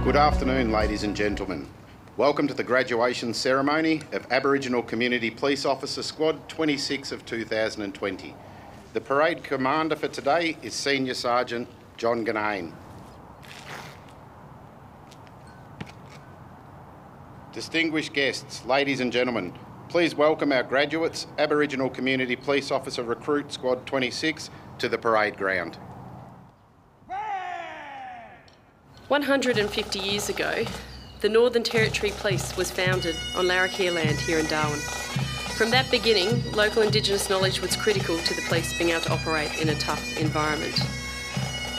Good afternoon, ladies and gentlemen. Welcome to the graduation ceremony of Aboriginal Community Police Officer Squad 26 of 2020. The parade commander for today is Senior Sergeant John Gavin. Distinguished guests, ladies and gentlemen, please welcome our graduates, Aboriginal Community Police Officer Recruit Squad 26, to the parade ground. 150 years ago, the Northern Territory Police was founded on Larrakia land here in Darwin. From that beginning, local Indigenous knowledge was critical to the police being able to operate in a tough environment.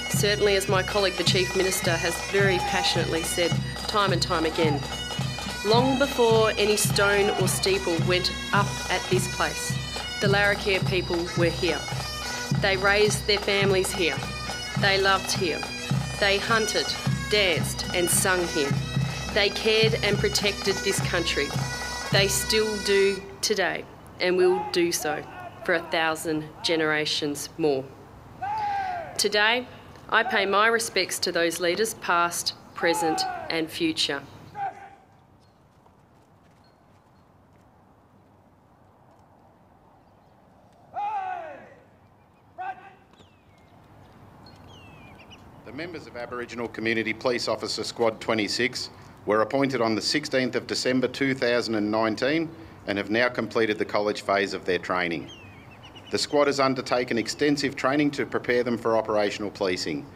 Certainly, as my colleague the Chief Minister has very passionately said time and time again, long before any stone or steeple went up at this place, the Larrakia people were here. They raised their families here. They loved here. They hunted, danced and sung here. They cared and protected this country. They still do today and will do so for 1,000 generations more. Today, I pay my respects to those leaders past, present and future. The members of Aboriginal Community Police Officer Squad 26 were appointed on the 16th of December 2019 and have now completed the college phase of their training. The squad has undertaken extensive training to prepare them for operational policing.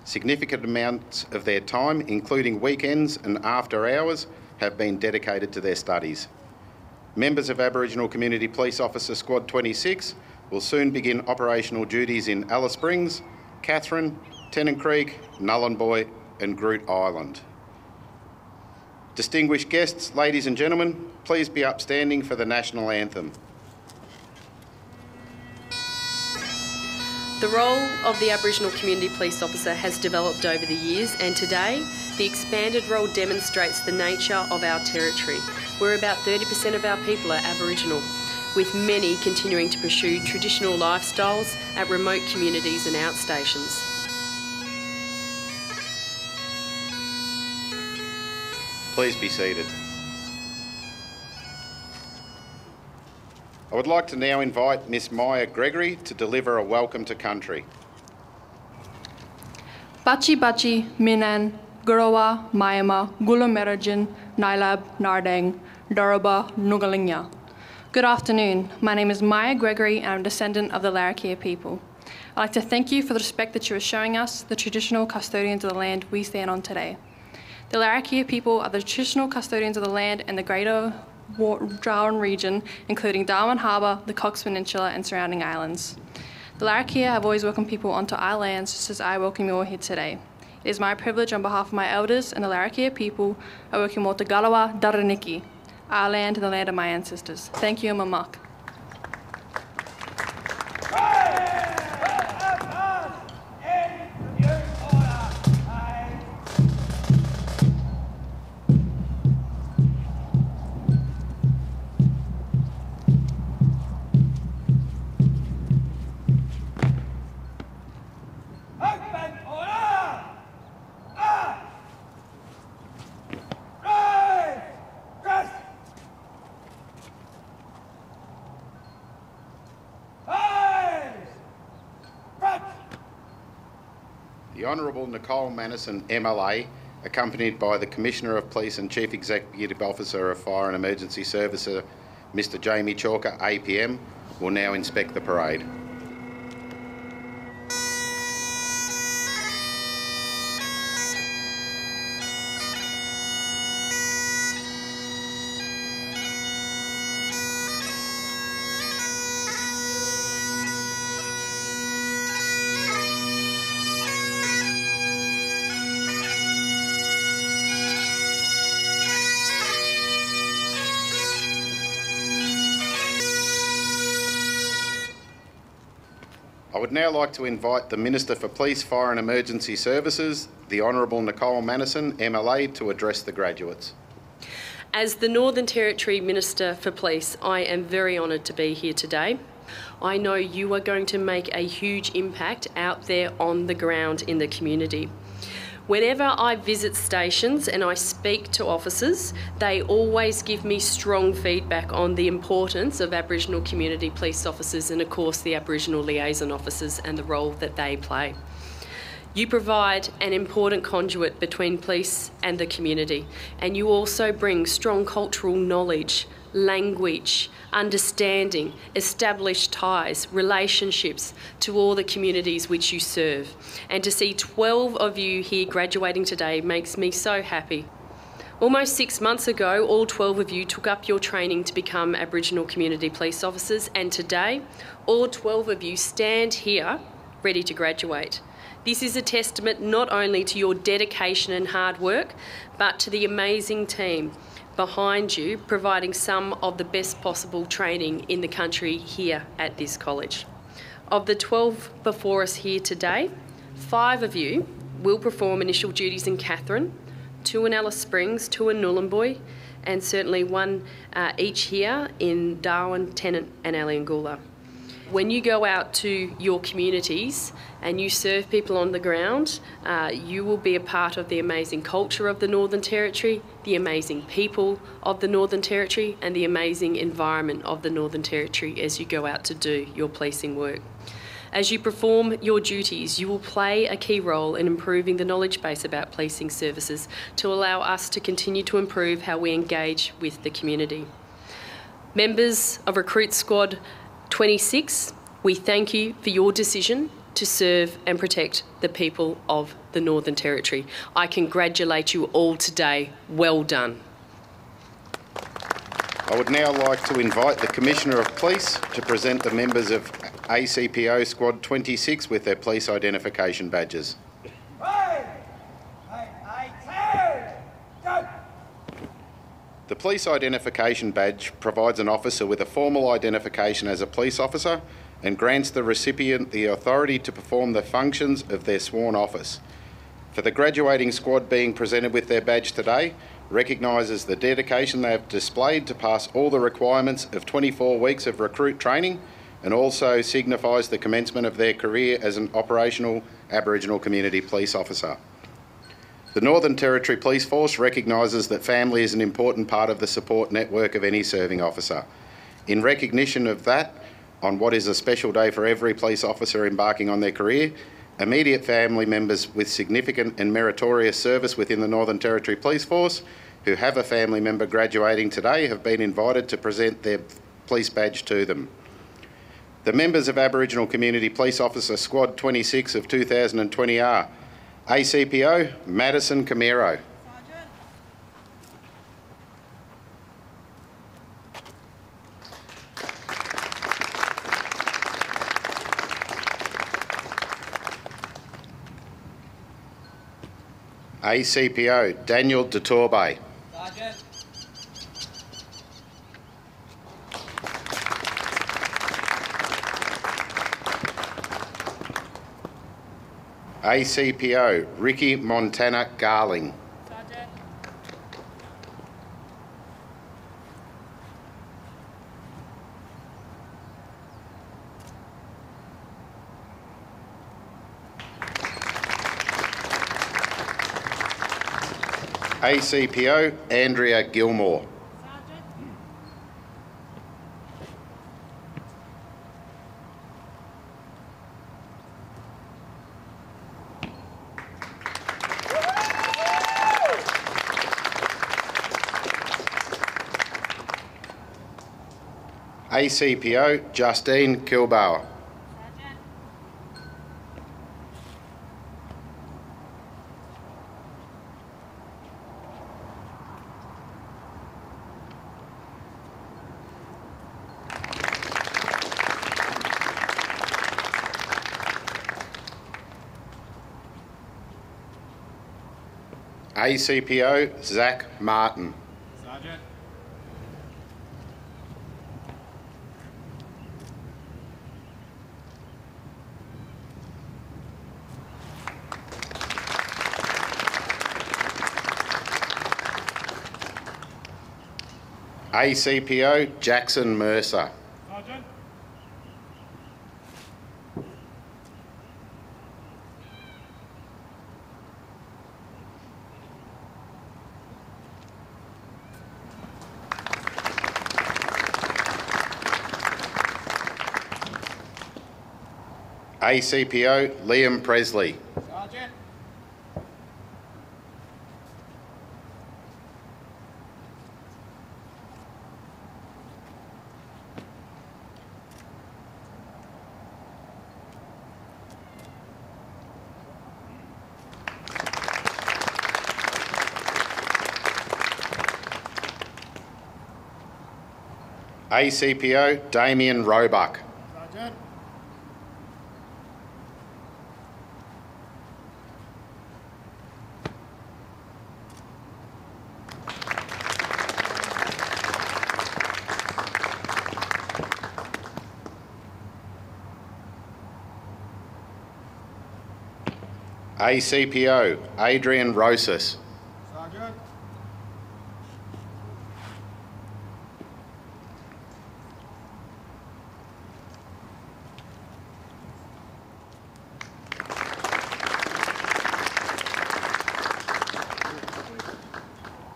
Significant amounts of their time, including weekends and after hours, have been dedicated to their studies. Members of Aboriginal Community Police Officer Squad 26 will soon begin operational duties in Alice Springs, Katherine, Tennant Creek, Nhulunbuy and Groot Island. Distinguished guests, ladies and gentlemen, please be upstanding for the National Anthem. The role of the Aboriginal Community Police Officer has developed over the years, and today the expanded role demonstrates the nature of our territory, where about 30% of our people are Aboriginal, with many continuing to pursue traditional lifestyles at remote communities and outstations. Please be seated. I would like to now invite Miss Maya Gregory to deliver a welcome to country. Bachi Bachi, Minan, Gurawa, Mayama, Gulamerajin, Nailab, Nardang, Daraba, Nugalingya. Good afternoon. My name is Maya Gregory and I'm a descendant of the Larrakia people. I'd like to thank you for the respect that you are showing us, the traditional custodians of the land we stand on today. The Larrakia people are the traditional custodians of the land in the greater Darwin region, including Darwin Harbour, the Cox Peninsula and surrounding islands. The Larrakia have always welcomed people onto our lands, just as I welcome you all here today. It is my privilege on behalf of my elders and the Larrakia people, I welcome you all to Galawa Daraniki, our land and the land of my ancestors. Thank you and mamak. The Honourable Nicole Mannison, MLA, accompanied by the Commissioner of Police and Chief Executive Officer of Fire and Emergency Services, Mr Jamie Chalker, APM, will now inspect the parade. I would now like to invite the Minister for Police, Fire and Emergency Services, the Honourable Nicole Mannison, MLA, to address the graduates. As the Northern Territory Minister for Police, I am very honoured to be here today. I know you are going to make a huge impact out there on the ground in the community. Whenever I visit stations and I speak to officers, they always give me strong feedback on the importance of Aboriginal community police officers and, of course, the Aboriginal liaison officers and the role that they play. You provide an important conduit between police and the community, and you also bring strong cultural knowledge, language, understanding, established ties, relationships to all the communities which you serve. And to see 12 of you here graduating today makes me so happy. Almost 6 months ago, all 12 of you took up your training to become Aboriginal community police officers, and today, all 12 of you stand here ready to graduate. This is a testament not only to your dedication and hard work, but to the amazing team behind you providing some of the best possible training in the country here at this college. Of the 12 before us here today, 5 of you will perform initial duties in Katherine, 2 in Alice Springs, 2 in Nhulunbuy, and certainly 1 each here in Darwin, Tennant and Aliangoola. When you go out to your communities and you serve people on the ground, you will be a part of the amazing culture of the Northern Territory, the amazing people of the Northern Territory, and the amazing environment of the Northern Territory as you go out to do your policing work. As you perform your duties, you will play a key role in improving the knowledge base about policing services to allow us to continue to improve how we engage with the community. Members of Recruit Squad 26, we thank you for your decision to serve and protect the people of the Northern Territory. I congratulate you all today. Well done. I would now like to invite the Commissioner of Police to present the members of ACPO Squad 26 with their police identification badges. The police identification badge provides an officer with a formal identification as a police officer and grants the recipient the authority to perform the functions of their sworn office. For the graduating squad being presented with their badge today, recognises the dedication they have displayed to pass all the requirements of 24 weeks of recruit training and also signifies the commencement of their career as an operational Aboriginal community police officer. The Northern Territory Police Force recognises that family is an important part of the support network of any serving officer. In recognition of that, on what is a special day for every police officer embarking on their career, immediate family members with significant and meritorious service within the Northern Territory Police Force who have a family member graduating today have been invited to present their police badge to them. The members of Aboriginal Community Police Officer Squad 26 of 2020 are ACPO, Madison Camero. ACPO, Daniel Detorbe. Sergeant. ACPO, Ricky Montana Garling. Sergeant. ACPO, Andrea Gilmore. Sergeant. ACPO, Justine Kilbauer. Sergeant. ACPO, Zach Martin. Sergeant. ACPO, Jackson Mercer. Sergeant. ACPO Liam Presley. Sergeant. ACPO Damien Roebuck. Sergeant. ACPO Adrian Rosas. Sergeant.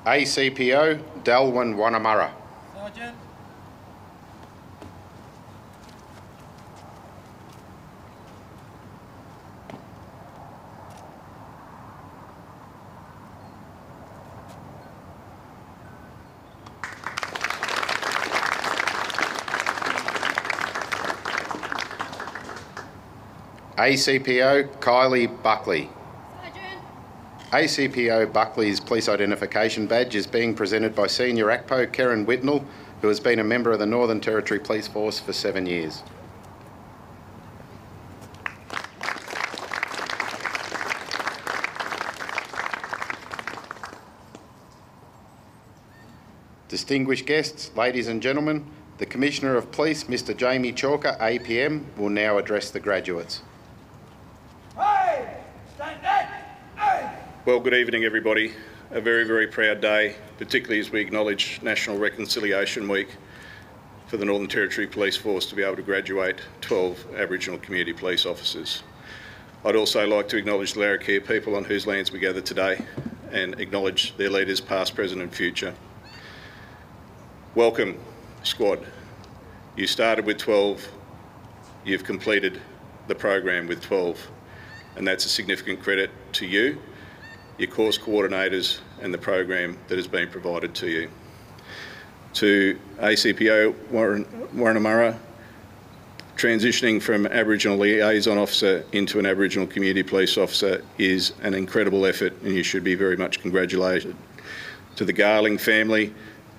ACPO Dalwin Wanamara. Sergeant. ACPO Kylie Buckley. Sergeant. ACPO Buckley's police identification badge is being presented by Senior ACPO Karen Whitnell, who has been a member of the Northern Territory Police Force for 7 years. Distinguished guests, ladies and gentlemen, the Commissioner of Police, Mr Jamie Chalker, APM, will now address the graduates. Well, good evening, everybody. A very, very proud day, particularly as we acknowledge National Reconciliation Week for the Northern Territory Police Force to be able to graduate 12 Aboriginal community police officers. I'd also like to acknowledge the Larrakia people on whose lands we gather today and acknowledge their leaders past, present and future. Welcome, squad. You started with 12, you've completed the program with 12, and that's a significant credit to you, your course coordinators and the program that has been provided to you. To ACPO Warranamurra, transitioning from Aboriginal Liaison Officer into an Aboriginal Community Police Officer is an incredible effort and you should be very much congratulated. To the Garling family,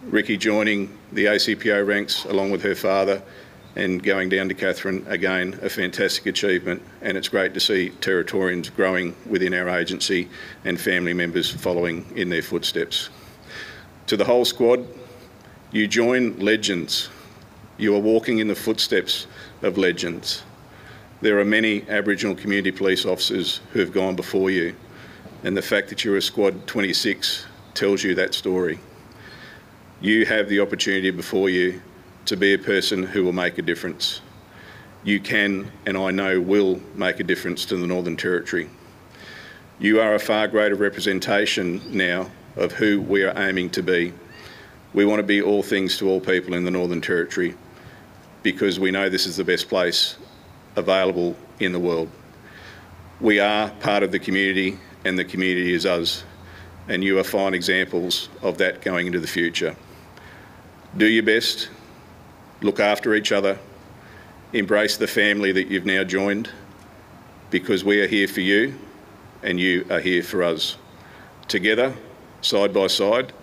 Ricky joining the ACPO ranks along with her father and going down to Catherine, again, a fantastic achievement, and it's great to see Territorians growing within our agency and family members following in their footsteps. To the whole squad, you join legends. You are walking in the footsteps of legends. There are many Aboriginal community police officers who have gone before you, and the fact that you're a squad 26 tells you that story. You have the opportunity before you to be a person who will make a difference. You can, and I know will, make a difference to the Northern Territory. You are a far greater representation now of who we are aiming to be. We want to be all things to all people in the Northern Territory because we know this is the best place available in the world. We are part of the community and the community is us, and you are fine examples of that going into the future. Do your best. Look after each other, embrace the family that you've now joined because we are here for you and you are here for us. Together, side by side,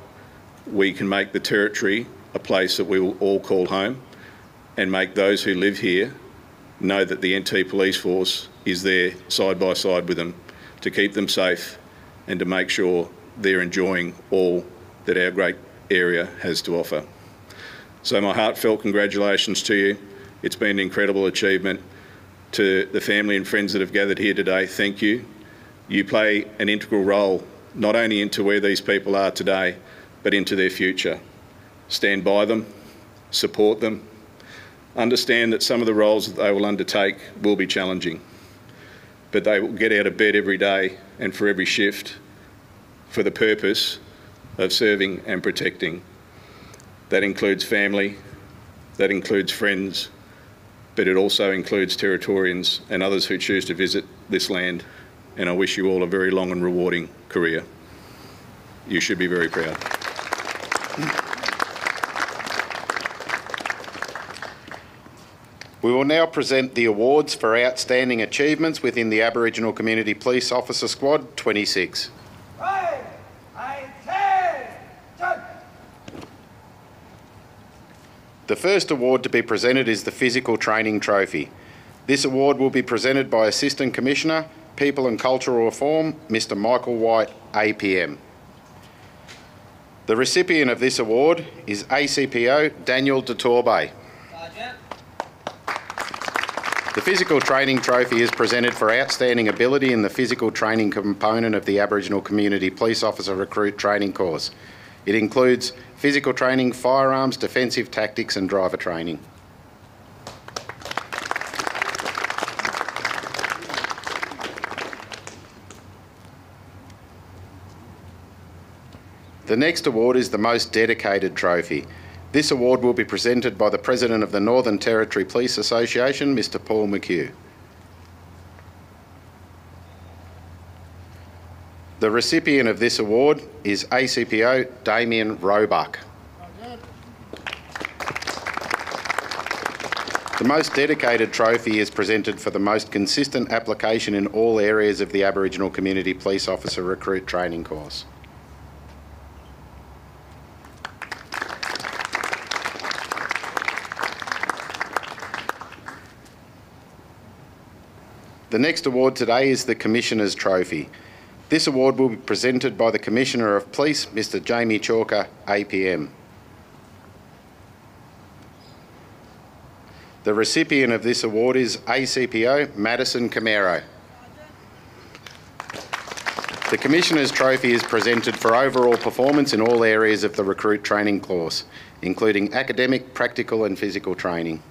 we can make the Territory a place that we will all call home and make those who live here know that the NT Police Force is there side by side with them to keep them safe and to make sure they're enjoying all that our great area has to offer. So my heartfelt congratulations to you. It's been an incredible achievement. To the family and friends that have gathered here today, thank you. You play an integral role, not only into where these people are today, but into their future. Stand by them, support them. Understand that some of the roles that they will undertake will be challenging, but they will get out of bed every day and for every shift for the purpose of serving and protecting. That includes family, that includes friends, but it also includes Territorians and others who choose to visit this land, and I wish you all a very long and rewarding career. You should be very proud. We will now present the awards for outstanding achievements within the Aboriginal Community Police Officer Squad 26. The first award to be presented is the Physical Training Trophy. This award will be presented by Assistant Commissioner, People and Cultural Reform, Mr Michael White, APM. The recipient of this award is ACPO Daniel de Torbay. The Physical Training Trophy is presented for outstanding ability in the physical training component of the Aboriginal Community Police Officer Recruit Training Course. It includes physical training, firearms, defensive tactics and driver training. The next award is the Most Dedicated Trophy. This award will be presented by the President of the Northern Territory Police Association, Mr Paul McHugh. The recipient of this award is ACPO Damien Roebuck. The Most Dedicated Trophy is presented for the most consistent application in all areas of the Aboriginal Community Police Officer Recruit Training Course. The next award today is the Commissioner's Trophy. This award will be presented by the Commissioner of Police, Mr Jamie Chalker, APM. The recipient of this award is ACPO Madison Camero. The Commissioner's Trophy is presented for overall performance in all areas of the recruit training course, including academic, practical and physical training.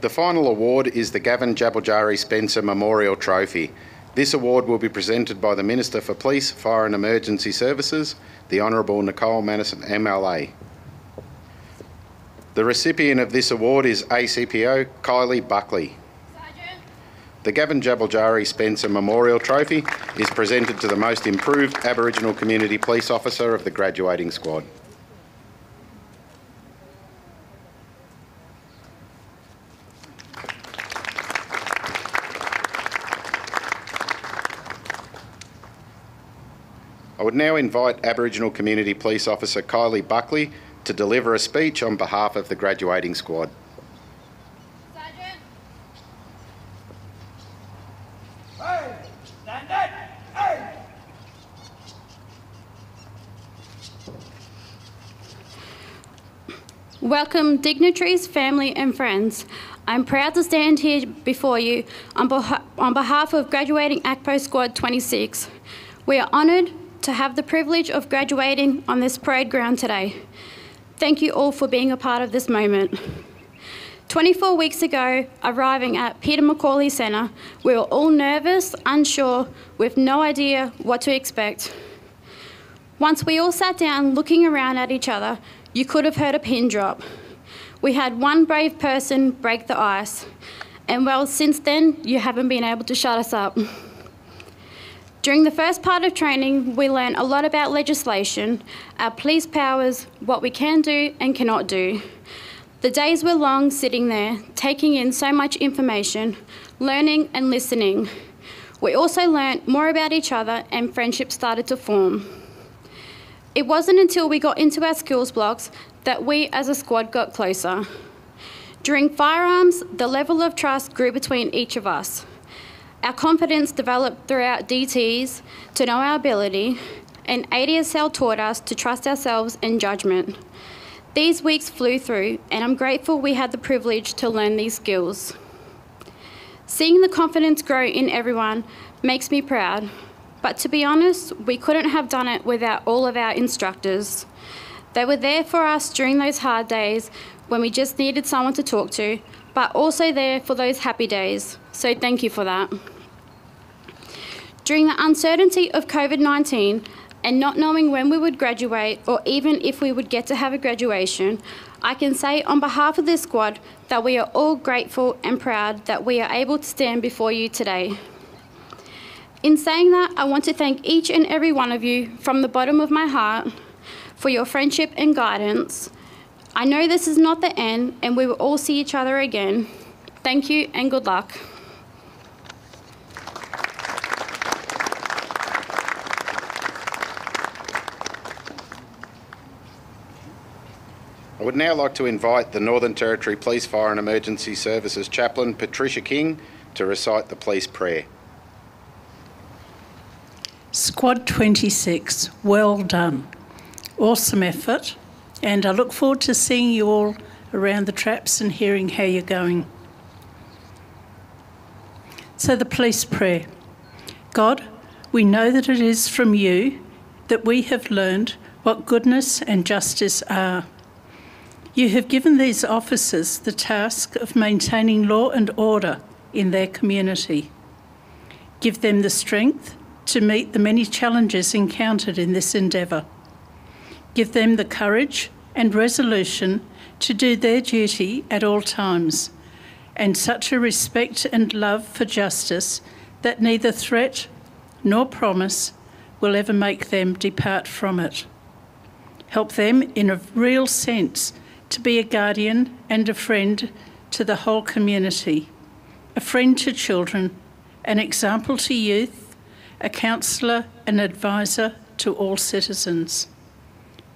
The final award is the Gavin Jabba Spencer Memorial Trophy. This award will be presented by the Minister for Police, Fire and Emergency Services, the Honourable Nicole Manison, MLA. The recipient of this award is ACPO Kylie Buckley. Sergeant. The Gavin Jabba Spencer Memorial Trophy is presented to the most improved Aboriginal Community Police Officer of the graduating squad. I would now invite Aboriginal Community Police Officer Kylie Buckley to deliver a speech on behalf of the graduating squad. Sergeant. Hey, stand up. Hey. Welcome dignitaries, family and friends. I'm proud to stand here before you on behalf of graduating ACPO Squad 26. We are honoured to have the privilege of graduating on this parade ground today. Thank you all for being a part of this moment. 24 weeks ago, arriving at Peter McAulay Centre, we were all nervous, unsure, with no idea what to expect. Once we all sat down looking around at each other, you could have heard a pin drop. We had one brave person break the ice, and well, since then, you haven't been able to shut us up. During the first part of training, we learned a lot about legislation, our police powers, what we can do and cannot do. The days were long sitting there, taking in so much information, learning and listening. We also learned more about each other and friendships started to form. It wasn't until we got into our skills blocks that we as a squad got closer. During firearms, the level of trust grew between each of us. Our confidence developed throughout DTs to know our ability, and ADSL taught us to trust ourselves and judgment. These weeks flew through, and I'm grateful we had the privilege to learn these skills. Seeing the confidence grow in everyone makes me proud, but to be honest, we couldn't have done it without all of our instructors. They were there for us during those hard days when we just needed someone to talk to, but also there for those happy days. So thank you for that. During the uncertainty of COVID-19 and not knowing when we would graduate or even if we would get to have a graduation, I can say on behalf of this squad that we are all grateful and proud that we are able to stand before you today. In saying that, I want to thank each and every one of you from the bottom of my heart for your friendship and guidance. I know this is not the end and we will all see each other again. Thank you and good luck. I would now like to invite the Northern Territory Police Fire and Emergency Services Chaplain, Patricia King, to recite the police prayer. Squad 26, well done. Awesome effort, and I look forward to seeing you all around the traps and hearing how you're going. So the police prayer. God, we know that it is from you that we have learned what goodness and justice are. You have given these officers the task of maintaining law and order in their community. Give them the strength to meet the many challenges encountered in this endeavour. Give them the courage and resolution to do their duty at all times, and such a respect and love for justice that neither threat nor promise will ever make them depart from it. Help them in a real sense to be a guardian and a friend to the whole community, a friend to children, an example to youth, a counsellor and advisor to all citizens.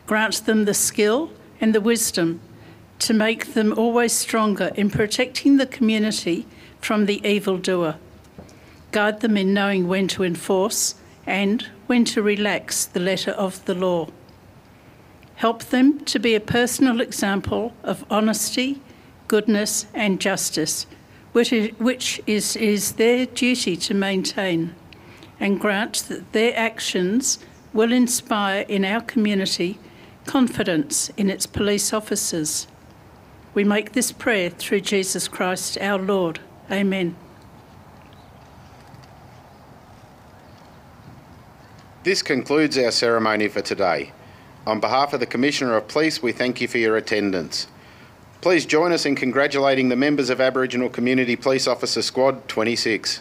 Grant them the skill and the wisdom to make them always stronger in protecting the community from the evildoer. Guide them in knowing when to enforce and when to relax the letter of the law. Help them to be a personal example of honesty, goodness and justice, which is their duty to maintain, and grant that their actions will inspire in our community confidence in its police officers. We make this prayer through Jesus Christ our Lord. Amen. This concludes our ceremony for today. On behalf of the Commissioner of Police, we thank you for your attendance. Please join us in congratulating the members of Aboriginal Community Police Officer Squad 26.